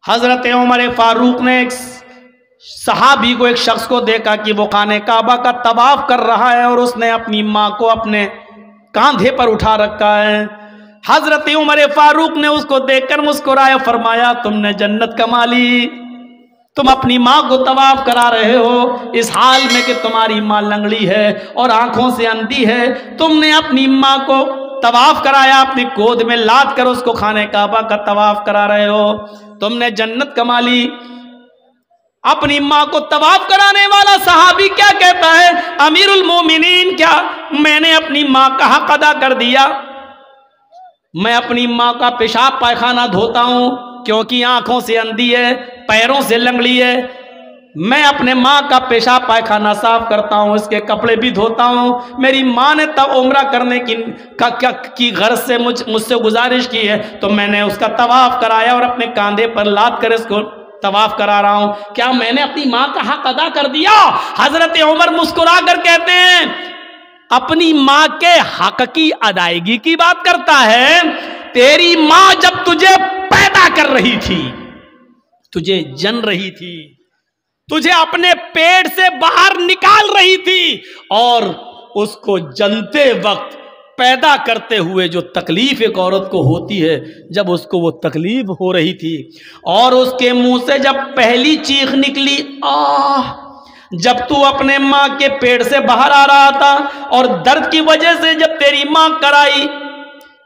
हजरत उमर फारूक ने एक सहाबी को, एक शख्स को देखा कि वो खाने काबा का तवाफ कर रहा है और उसने अपनी माँ को अपने कांधे पर उठा रखा है। हजरत उमर फारूक ने उसको देखकर मुस्कुराया, फरमाया तुमने जन्नत कमा ली, तुम अपनी माँ को तवाफ करा रहे हो इस हाल में कि तुम्हारी माँ लंगड़ी है और आंखों से अंधी है। तुमने अपनी माँ को तवाफ कराया, अपनी गोद में लाद कर उसको खाने काबा का तवाफ करा रहे हो, तुमने जन्नत कमा ली। अपनी माँ को तवाफ कराने वाला सहाबी क्या कहता है, अमीरुल मोमिनीन, क्या मैंने अपनी माँ का हक अदा कर दिया? मैं अपनी माँ का पेशाब पायखाना धोता हूं क्योंकि आंखों से अंधी है, पैरों से लंगड़ी है। मैं अपने माँ का पेशाब पायखाना साफ करता हूँ, इसके कपड़े भी धोता हूँ। मेरी माँ ने तब उम्रा करने की गर्ज से मुझसे गुजारिश की है तो मैंने उसका तवाफ कराया और अपने कांधे पर लाद कर इसको तवाफ करा रहा हूँ। क्या मैंने अपनी माँ का हक अदा कर दिया? हजरत उमर मुस्कुरा कर कहते हैं, अपनी माँ के हक की अदायगी की बात करता है? तेरी माँ जब तुझे पैदा कर रही थी, तुझे जन रही थी, तुझे अपने पेट से बाहर निकाल रही थी और उसको जनते वक्त पैदा करते हुए जो तकलीफ एक औरत को होती है, जब उसको वो तकलीफ हो रही थी और उसके मुंह से जब पहली चीख निकली, आह, जब तू अपने माँ के पेट से बाहर आ रहा था और दर्द की वजह से जब तेरी माँ कराई,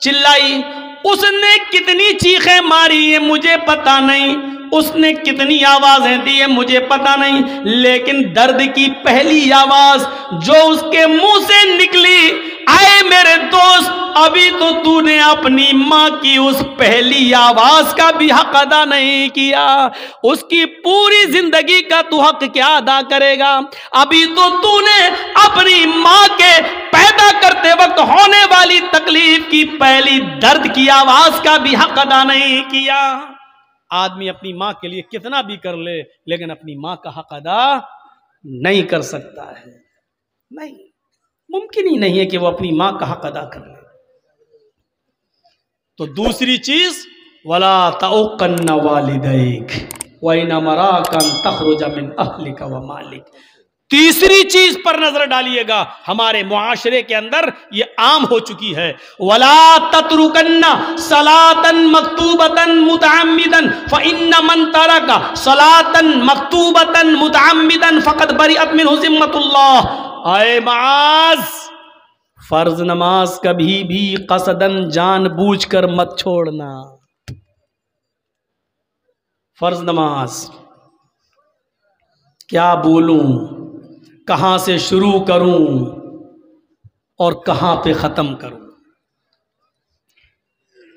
चिल्लाई, उसने कितनी चीखें मारी है मुझे पता नहीं, उसने कितनी आवाजें दी है मुझे पता नहीं, लेकिन दर्द की पहली आवाज जो उसके मुंह से निकली, आए मेरे दोस्त, अभी तो तूने अपनी माँ की उस पहली आवाज का भी हक अदा नहीं किया, उसकी पूरी जिंदगी का तू हक क्या अदा करेगा? अभी तो तूने अपनी माँ के पैदा करते वक्त होने वाली तकलीफ की पहली दर्द की आवाज का भी हक अदा नहीं किया। आदमी अपनी माँ के लिए कितना भी कर ले लेकिन अपनी माँ का हक अदा नहीं कर सकता है। नहीं, मुमकिन ही नहीं है कि वो अपनी माँ का हक अदा कर ले। तो दूसरी चीज, वला तउक्कन्न वालिदैक व इन मराकन तखरुज मिन अहलिका व मालिक। तीसरी चीज पर नजर डालिएगा, हमारे मुआशरे के अंदर ये आम हो चुकी है, वला ततरुकन्ना सलातन मक्तूबतन मुतअम्मिदन फइन्न मन तरका सलातन मक्तूबतन मुतअम्मिदन फक़द बरिअत मिन्हु ज़िम्मतुल्लाह। आए माज, फर्ज नमाज कभी भी कसदन जानबूझकर मत छोड़ना। फर्ज नमाज क्या बोलूं, कहां से शुरू करूं और कहां पे खत्म करूं?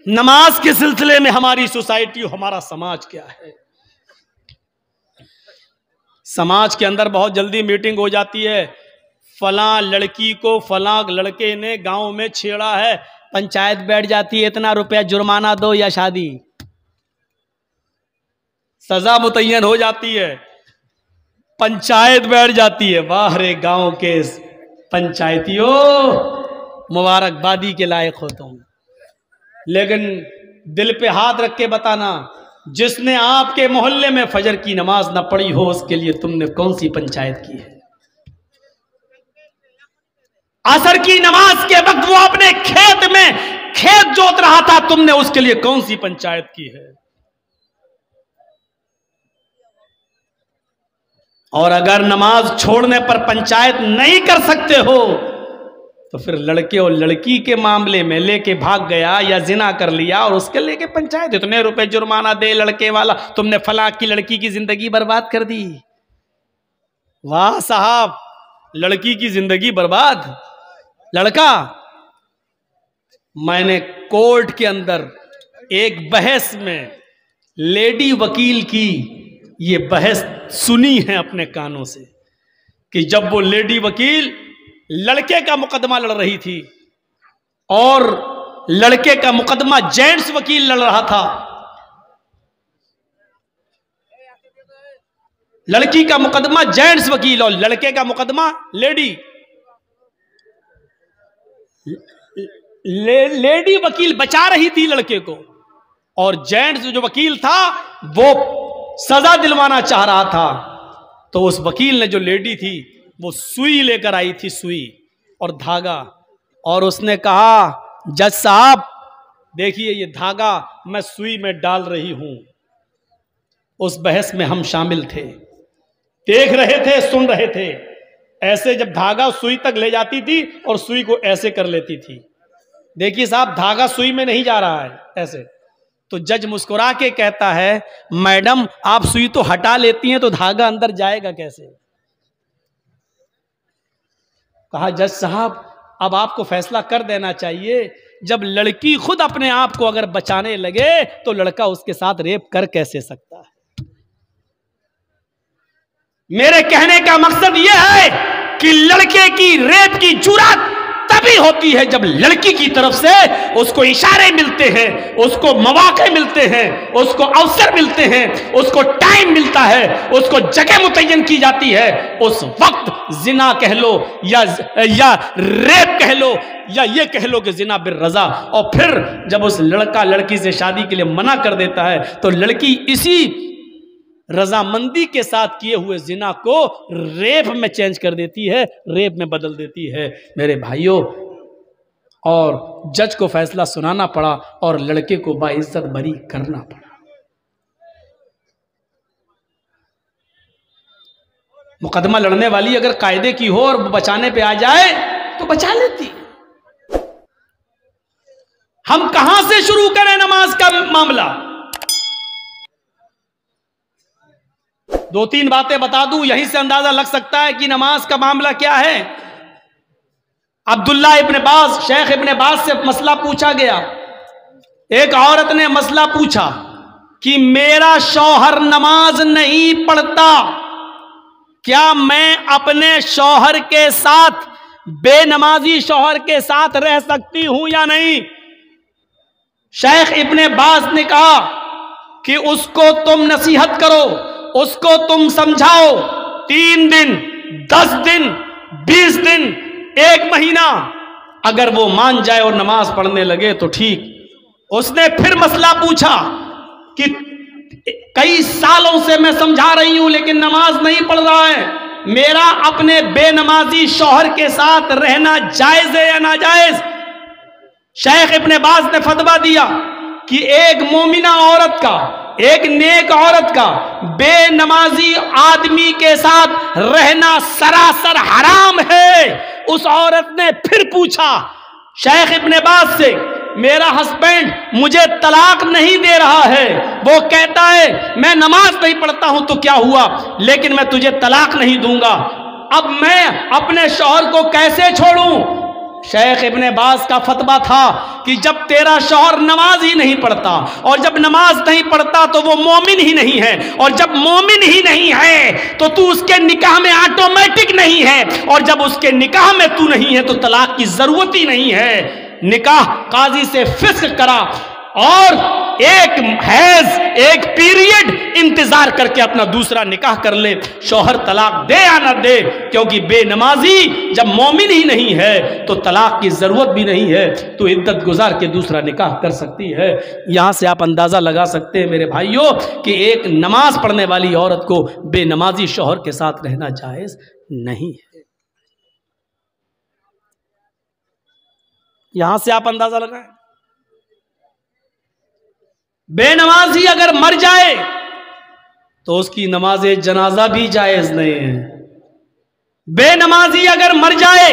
नमाज के सिलसिले में हमारी सोसाइटी, हमारा समाज क्या है? समाज के अंदर बहुत जल्दी मीटिंग हो जाती है, फलां लड़की को फलां लड़के ने गांव में छेड़ा है, पंचायत बैठ जाती है, इतना रुपया जुर्माना दो या शादी, सजा मुतय्यन हो जाती है, पंचायत बैठ जाती है। वाह रे गांव के पंचायतियों, मुबारकबादी के लायक हो तुम। लेकिन दिल पे हाथ रख के बताना, जिसने आपके मोहल्ले में फजर की नमाज न पढ़ी हो उसके लिए तुमने कौन सी पंचायत की है? असर की नमाज के वक्त वो अपने खेत में खेत जोत रहा था, तुमने उसके लिए कौन सी पंचायत की है? और अगर नमाज छोड़ने पर पंचायत नहीं कर सकते हो तो फिर लड़के और लड़की के मामले में लेके भाग गया या जिना कर लिया और उसके लेके पंचायत, इतने रुपए जुर्माना दे लड़के वाला, तुमने फलां की लड़की की जिंदगी बर्बाद कर दी। वाह साहब, लड़की की जिंदगी बर्बाद, लड़का। मैंने कोर्ट के अंदर एक बहस में लेडी वकील की ये बहस सुनी है अपने कानों से कि जब वो लेडी वकील लड़के का मुकदमा लड़ रही थी और लड़के का मुकदमा जेंट्स वकील लड़ रहा था, लड़की का मुकदमा जेंट्स वकील और लड़के का मुकदमा लेडी। लेडी वकील बचा रही थी लड़के को और जेंट्स जो वकील था वो सजा दिलवाना चाह रहा था, तो उस वकील ने, जो लेडी थी, वो सुई लेकर आई थी, सुई और धागा, और उसने कहा, जज साहब देखिए ये धागा मैं सुई में डाल रही हूं। उस बहस में हम शामिल थे, देख रहे थे, सुन रहे थे। ऐसे जब धागा सुई तक ले जाती थी और सुई को ऐसे कर लेती थी, देखिए साहब धागा सुई में नहीं जा रहा है ऐसे। तो जज मुस्कुरा के कहता है, मैडम आप सुई तो हटा लेती हैं तो धागा अंदर जाएगा कैसे? कहा, जज साहब अब आपको फैसला कर देना चाहिए, जब लड़की खुद अपने आप को अगर बचाने लगे तो लड़का उसके साथ रेप कर कैसे सकता है? मेरे कहने का मकसद यह है कि लड़के की रेप की जुर्रत तभी होती है जब लड़की की तरफ से उसको इशारे मिलते हैं, उसको मौके मिलते हैं, उसको अवसर मिलते हैं, उसको टाइम मिलता है, उसको जगह मुतय्यन की जाती है। उस वक्त जिना कह लो या रेप कह लो या ये कह लो कि जिना बिर रजा। और फिर जब उस लड़का लड़की से शादी के लिए मना कर देता है तो लड़की इसी रजामंदी के साथ किए हुए जिना को रेप में चेंज कर देती है, रेप में बदल देती है मेरे भाइयों। और जज को फैसला सुनाना पड़ा और लड़के को बाइज्जत बरी करना पड़ा। मुकदमा लड़ने वाली अगर कायदे की हो और बचाने पे आ जाए तो बचा लेती है। हम कहां से शुरू करें नमाज का मामला? दो तीन बातें बता दूं, यहीं से अंदाजा लग सकता है कि नमाज का मामला क्या है। अब्दुल्ला इब्न बाज, शेख इब्न बाज से मसला पूछा गया। एक औरत ने मसला पूछा कि मेरा शौहर नमाज नहीं पढ़ता, क्या मैं अपने शौहर के साथ, बेनमाजी शौहर के साथ रह सकती हूं या नहीं? शेख इब्न बाज ने कहा कि उसको तुम नसीहत करो, उसको तुम समझाओ। 3 दिन, 10 दिन, 20 दिन, 1 महीना, अगर वो मान जाए और नमाज पढ़ने लगे तो ठीक। उसने फिर मसला पूछा कि कई सालों से मैं समझा रही हूं लेकिन नमाज नहीं पढ़ रहा है, मेरा अपने बेनमाजी शौहर के साथ रहना जायज है या नाजायज? शेख इब्न बाज ने फतवा दिया कि एक मोमिना औरत का, एक नेक औरत का बेनमाजी आदमी के साथ रहना सरासर हराम है। उस औरत ने फिर पूछा शेख इब्न बाज से, मेरा हस्बैंड मुझे तलाक नहीं दे रहा है, वो कहता है मैं नमाज नहीं पढ़ता हूं तो क्या हुआ, लेकिन मैं तुझे तलाक नहीं दूंगा, अब मैं अपने शौहर को कैसे छोड़ूं? शेख इब्न बाज का फतवा था कि जब तेरा शौहर नमाज ही नहीं पढ़ता, और जब नमाज नहीं पढ़ता तो वो मोमिन ही नहीं है, और जब मोमिन ही नहीं है तो तू उसके निकाह में ऑटोमेटिक नहीं है, और जब उसके निकाह में तू नहीं है तो तलाक की जरूरत ही नहीं है। निकाह काजी से फिस्क करा और एक हैज, एक पीरियड इंतजार करके अपना दूसरा निकाह कर ले, शौहर तलाक दे या ना दे, क्योंकि बेनमाजी जब मोमिन ही नहीं है तो तलाक की जरूरत भी नहीं है, तो इद्दत गुजार के दूसरा निकाह कर सकती है। यहां से आप अंदाजा लगा सकते हैं मेरे भाइयों कि एक नमाज पढ़ने वाली औरत को बेनमाजी शौहर के साथ रहना जायज नहीं है। यहां से आप अंदाजा लगाएं। बेनमाजी अगर मर जाए तो उसकी नमाज़े जनाजा भी जायज नहीं है। बेनमाजी अगर मर जाए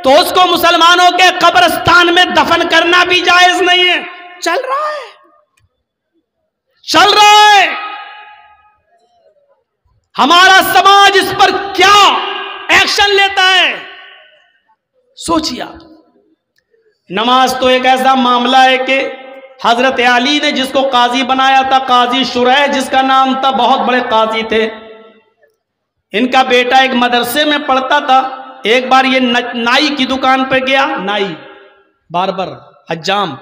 तो उसको मुसलमानों के कब्रिस्तान में दफन करना भी जायज नहीं है। चल रहा है, चल रहा है। हमारा समाज इस पर क्या एक्शन लेता है सोचिए आप। नमाज तो एक ऐसा मामला है कि हजरत अली ने जिसको काजी बनाया था, काजी शुरैह जिसका नाम था, बहुत बड़े काजी थे। इनका बेटा एक मदरसे में पढ़ता था। एक बार ये नाई की दुकान पर गया, नाई, बार्बर, हज्जाम,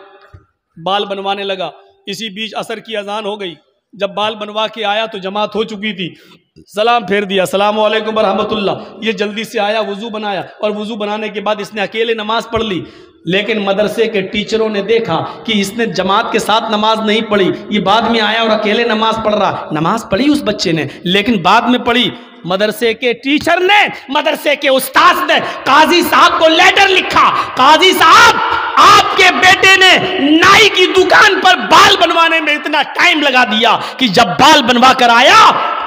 बाल बनवाने लगा। इसी बीच असर की अजान हो गई। जब बाल बनवा के आया तो जमात हो चुकी थी, सलाम फेर दिया, अस्सलाम वालेकुम व रहमतुल्लाह। ये जल्दी से आया, वुजू बनाया, और वुजू बनाने के बाद इसने अकेले नमाज पढ़ ली। लेकिन मदरसे के टीचरों ने देखा कि इसने जमात के साथ नमाज नहीं पढ़ी, ये बाद में आया और अकेले नमाज पढ़ रहा। नमाज पढ़ी उस बच्चे ने, लेकिन बाद में पढ़ी। मदरसे के टीचर ने, मदरसे के उस्ताद ने काजी साहब को लेटर लिखा, काजी साहब आपके बेटे ने नाई की दुकान पर बाल बनवाने में इतना टाइम लगा दिया कि जब बाल बनवा कर आया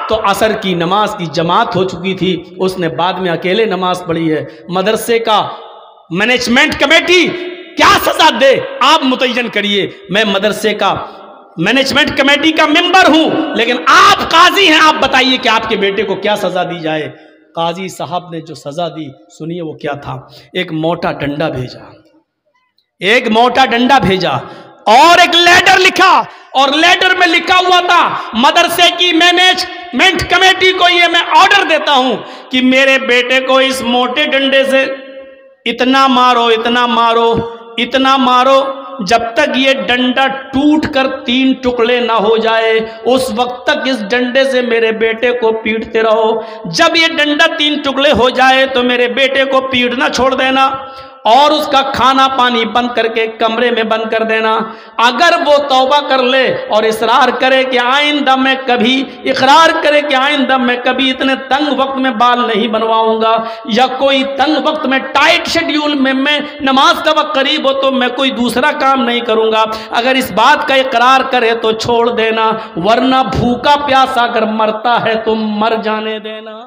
तो असर की नमाज की जमात हो चुकी थी, उसने बाद में अकेले नमाज पढ़ी है। मदरसे का मैनेजमेंट कमेटी क्या सजा दे, आप मुतय्यन करिए। मैं मदरसे का मैनेजमेंट कमेटी का मेंबर हूं, लेकिन आप काजी हैं, आप बताइए कि आपके बेटे को क्या सजा दी जाए। काजी साहब ने जो सजा दी, सुनिए वो क्या था। एक मोटा डंडा भेजा, एक मोटा डंडा भेजा और एक लेटर लिखा, और लेटर में लिखा हुआ था, मदरसे की मैनेजमेंट कमेटी को ये मैं ऑर्डर देता हूं कि मेरे बेटे को इस मोटे डंडे से इतना मारो, इतना मारो, इतना मारो, जब तक ये डंडा टूट कर 3 टुकड़े ना हो जाए, उस वक्त तक इस डंडे से मेरे बेटे को पीटते रहो। जब ये डंडा 3 टुकड़े हो जाए तो मेरे बेटे को पीटना छोड़ देना और उसका खाना पानी बंद करके कमरे में बंद कर देना। अगर वो तौबा कर ले और इकरार करे कि आइंदा मैं कभी, इकरार करे कि आइंदा मैं कभी इतने तंग वक्त में बाल नहीं बनवाऊंगा, या कोई तंग वक्त में टाइट शेड्यूल में मैं नमाज का वक्त करीब हो तो मैं कोई दूसरा काम नहीं करूंगा, अगर इस बात का इकरार करे तो छोड़ देना, वरना भूखा प्यासा अगर मरता है तो मर जाने देना।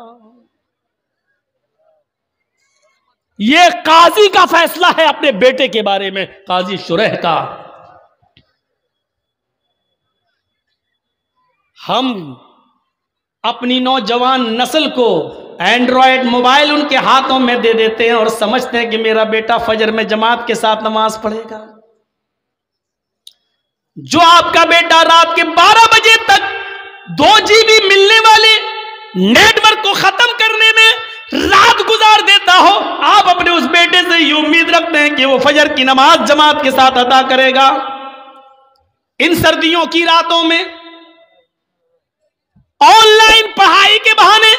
ये काजी का फैसला है अपने बेटे के बारे में, काजी शुरैह का। हम अपनी नौजवान नस्ल को एंड्रॉयड मोबाइल उनके हाथों में दे देते हैं और समझते हैं कि मेरा बेटा फजर में जमात के साथ नमाज पढ़ेगा। जो आपका बेटा रात के 12 बजे तक 2 GB मिलने वाले नेटवर्क को खत्म करने में रात गुजार देता हो, आप अपने उस बेटे से ये उम्मीद रखते हैं कि वो फजर की नमाज जमात के साथ अदा करेगा। इन सर्दियों की रातों में ऑनलाइन पढ़ाई के बहाने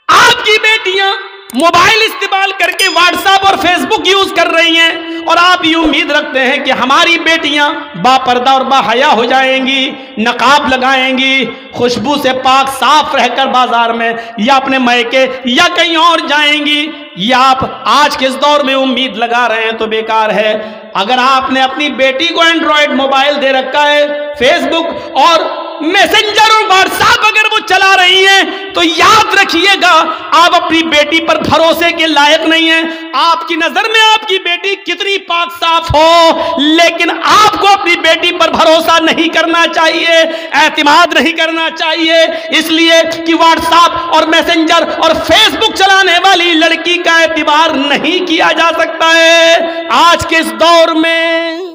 आपकी बेटियां मोबाइल इस्तेमाल करके व्हाट्सएप और फेसबुक यूज कर रही हैं, और आप ये उम्मीद रखते हैं कि हमारी बेटियां बापर्दा और बाहया हो जाएंगी, नकाब लगाएंगी, खुशबू से पाक साफ रहकर बाजार में या अपने मैके या कहीं और जाएंगी। या आप आज के इस दौर में उम्मीद लगा रहे हैं तो बेकार है। अगर आपने अपनी बेटी को एंड्रॉयड मोबाइल दे रखा है, फेसबुक और मैसेंजर और व्हाट्सएप अगर वो चला रही हैं, तो याद रखिएगा आप अपनी बेटी पर भरोसे के लायक नहीं हैं। आपकी नजर में आपकी बेटी कितनी पाक साफ हो, लेकिन आपको अपनी बेटी पर भरोसा नहीं करना चाहिए, एतमाद नहीं करना चाहिए, इसलिए कि व्हाट्सएप और मैसेंजर और फेसबुक चलाने वाली लड़की का एतबार नहीं किया जा सकता है। आज के इस दौर में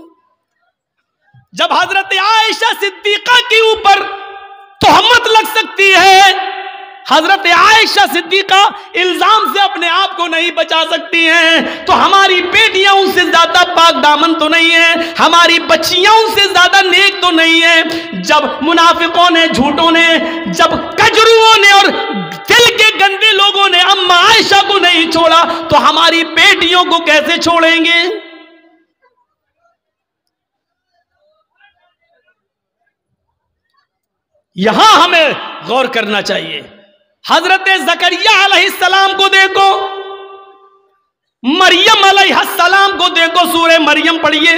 जब हजरत आयशा सिद्दीका के ऊपर तोहमत लग सकती है, हजरत आयशा सिद्दीका इल्जाम से अपने आप को नहीं बचा सकती हैं, तो हमारी बेटियां उनसे ज्यादा पाक दामन तो नहीं है, हमारी बच्चियां उनसे ज्यादा नेक तो नहीं है। जब मुनाफिकों ने, झूठों ने, जब कजरुओं ने और दिल के गंदे लोगों ने अम्मा आयशा को नहीं छोड़ा, तो हमारी बेटियों को कैसे छोड़ेंगे। यहां हमें गौर करना चाहिए। हजरत ज़करिया अलैहिस्सलाम को देखो, मरियम अलैहिस्सलाम को देखो, सूरह मरियम पढ़िए।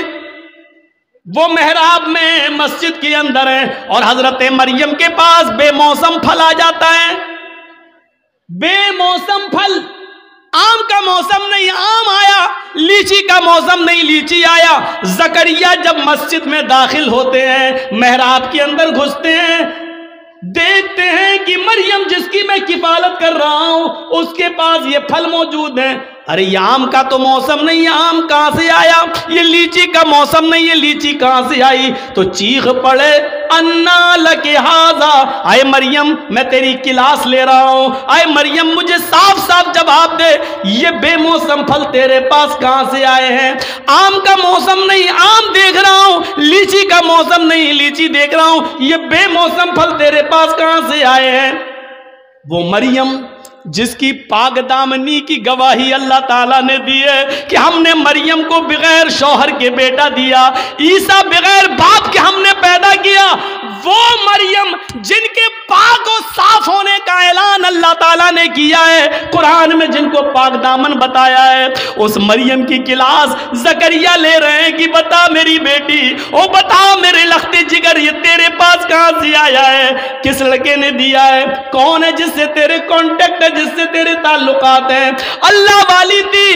वो मेहराब में मस्जिद के अंदर है और हजरत मरियम के पास बेमौसम फल आ जाता है। बेमौसम फल, आम का मौसम नहीं आम आया, लीची का मौसम नहीं लीची आया। ज़करिया जब मस्जिद में दाखिल होते हैं, मेहराब के अंदर घुसते हैं, देखते हैं कि मरियम जिसकी मैं किफालत कर रहा हूं उसके पास ये फल मौजूद है। अरे ये आम का तो मौसम नहीं है, आम कहां से आया? ये लीची का मौसम नहीं है, लीची कहां से आई? तो चीख पड़े अन्ना लके हाजा, आए मरियम मैं तेरी क्लास ले रहा हूं, आए मरियम मुझे साफ साफ जवाब दे, ये बेमौसम फल तेरे पास कहां से आए हैं? आम का मौसम नहीं आम देख रहा हूं, लीची का मौसम नहीं लीची देख रहा हूं, ये बेमौसम फल तेरे पास कहां से आए हैं? वो मरियम जिसकी पाक दामनी की गवाही अल्लाह ताला ने दी है कि हमने मरियम को बगैर शौहर के बेटा दिया, ईसा बगैर बाप के हमने पैदा किया, वो मरियम जिनके पाक और साफ होने का ऐलान अल्लाह ताला ने किया है कुरान में, जिनको पाक दामन बताया है, उस मरियम की क्लास जकरिया ले रहे हैं कि बता मेरी बेटी, ओ बता मेरे लख्ते जिगर, ये तेरे पास कहां से आया है? किस लड़के ने दिया है? कौन है जिससे तेरे कॉन्टेक्ट है, जिससे तेरे ताल्लुकात हैं? अल्लाह वाली थी,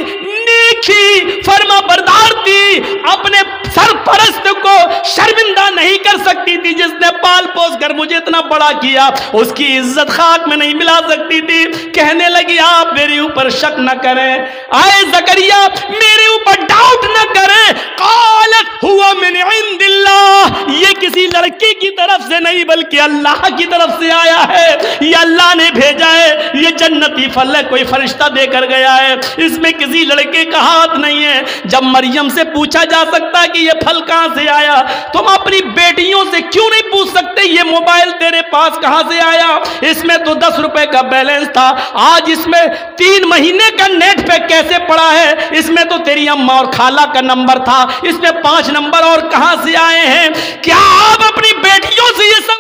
नेकी फरमा बरदार थी, अपने सरपरस्त को शर्मिंदा नहीं कर सकती थी, जिसने पाल पोस कर मुझे इतना बड़ा किया, उसकी इज्जत खाक में नहीं मिला सकती थी। कहने लगी आप मेरे ऊपर शक न करें, आए जकरिया मेरे ऊपर डाउट न करें, कालत हुआ मिन इंदिल्लाह, ये किसी लड़की की तरफ से नहीं बल्कि अल्लाह की तरफ से आया है, ये अल्लाह ने भेजा है, ये जन्नती फल है, कोई फरिश्ता देकर गया है, इसमें किसी लड़के का हाथ नहीं है। जब मरियम से पूछा जा सकता कि ये फल कहां से आया, तुम अपनी बेटियों से क्यों नहीं पूछ सकते ये मोबाइल तेरे पास कहां से आया? इसमें तो 10 रुपए का बैलेंस था, आज इसमें 3 महीने का नेट पैक कैसे पड़ा है? इसमें तो तेरी अम्मा और खाला का नंबर था, इसमें 5 नंबर और कहां से आए हैं? क्या आप अपनी बेटियों से ये सब